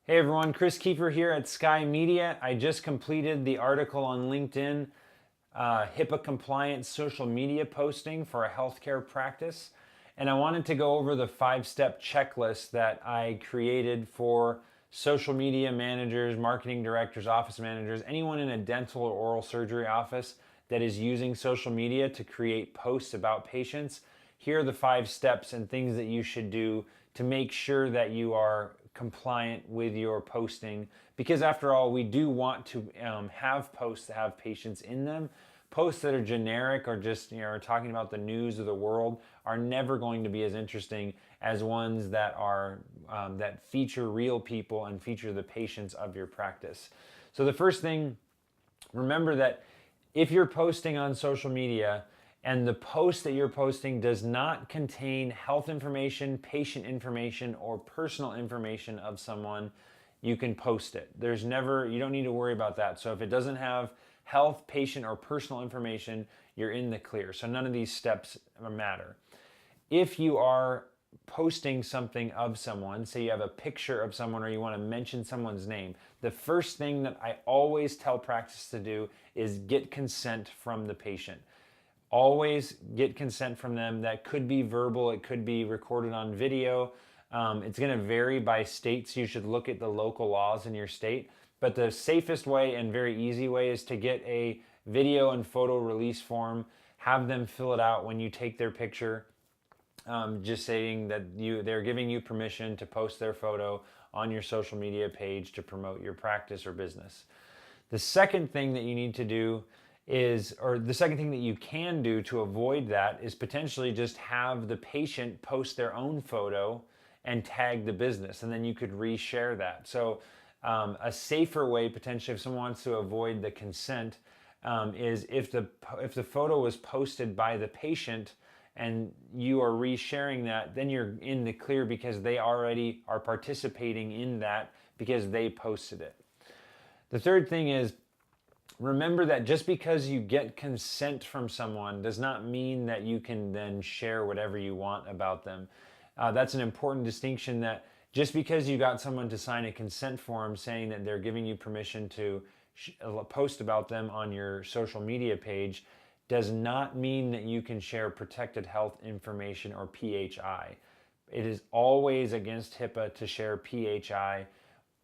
Hey everyone, Chris Kiefer here at SkEye Media. I just completed the article on LinkedIn, HIPAA compliant social media posting for a healthcare practice. And I wanted to go over the 5-step checklist that I created for social media managers, marketing directors, office managers, anyone in a dental or oral surgery office that is using social media to create posts about patients. Here are the 5 steps and things that you should do to make sure that you are compliant with your posting, because after all, we do want to have posts that have patients in them. Posts that are generic or just are talking about the news of the world are never going to be as interesting as ones that are that feature real people and feature the patients of your practice. So the first thing, remember that if you're posting on social media and the post that you're posting does not contain health information, patient information, or personal information of someone, you can post it. You don't need to worry about that. So if it doesn't have health, patient, or personal information, you're in the clear. So none of these steps matter. If you are posting something of someone, say you have a picture of someone or you want to mention someone's name, the first thing that I always tell practice to do is get consent from the patient. Always get consent from them. That could be verbal, it could be recorded on video. It's going to vary by state, so you should look at the local laws in your state. But the safest way and very easy way is to get a video and photo release form, have them fill it out when you take their picture, just saying that they're giving you permission to post their photo on your social media page to promote your practice or business. The second thing that you need to do the second thing that you can do to avoid that is potentially just have the patient post their own photo and tag the business, and then you could reshare that. So a safer way, potentially, if someone wants to avoid the consent, is if the photo was posted by the patient and you are resharing that, then you're in the clear because they already are participating in that because they posted it. The third thing is, remember that just because you get consent from someone does not mean that you can then share whatever you want about them. That's an important distinction, that just because you got someone to sign a consent form saying that they're giving you permission to post about them on your social media page does not mean that you can share protected health information or PHI. It is always against HIPAA to share PHI.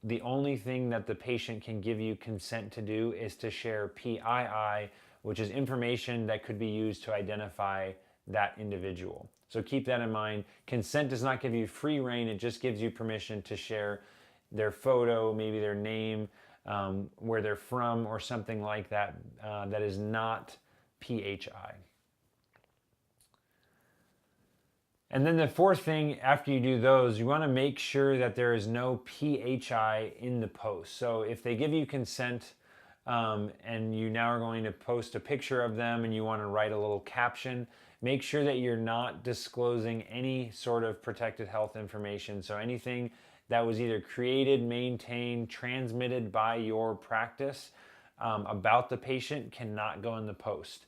The only thing that the patient can give you consent to do is to share PII, which is information that could be used to identify that individual. So keep that in mind. Consent does not give you free rein, it just gives you permission to share their photo, maybe their name, where they're from, or something like that, that is not PHI. And then the fourth thing, after you do those, you want to make sure that there is no PHI in the post. So if they give you consent and you now are going to post a picture of them and you want to write a little caption, make sure that you're not disclosing any sort of protected health information. So anything that was either created, maintained, transmitted by your practice about the patient cannot go in the post.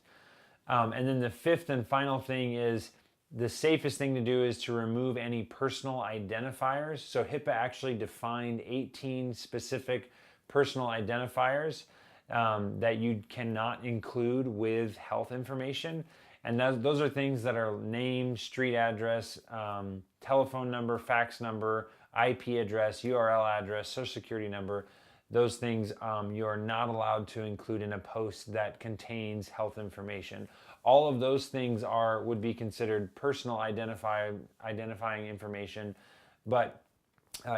And then the fifth and final thing is, the safest thing to do is to remove any personal identifiers. So HIPAA actually defined 18 specific personal identifiers that you cannot include with health information. And those are things that are name, street address, telephone number, fax number, IP address, URL address, social security number. Those things you are not allowed to include in a post that contains health information. All of those things would be considered personal identifying information, but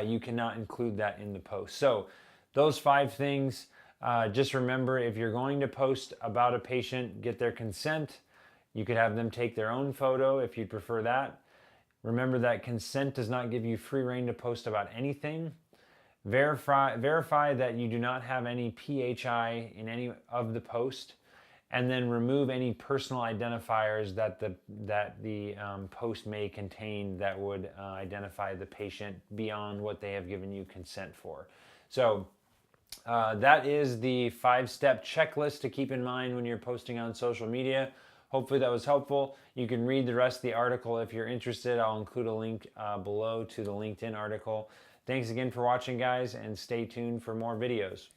you cannot include that in the post. So those 5 things, just remember, if you're going to post about a patient, get their consent. You could have them take their own photo if you'd prefer that. Remember that consent does not give you free rein to post about anything. Verify that you do not have any PHI in any of the post, and then remove any personal identifiers that the post may contain that would identify the patient beyond what they have given you consent for. So that is the 5-step checklist to keep in mind when you're posting on social media. Hopefully that was helpful. You can read the rest of the article if you're interested. I'll include a link below to the LinkedIn article. Thanks again for watching, guys, and stay tuned for more videos.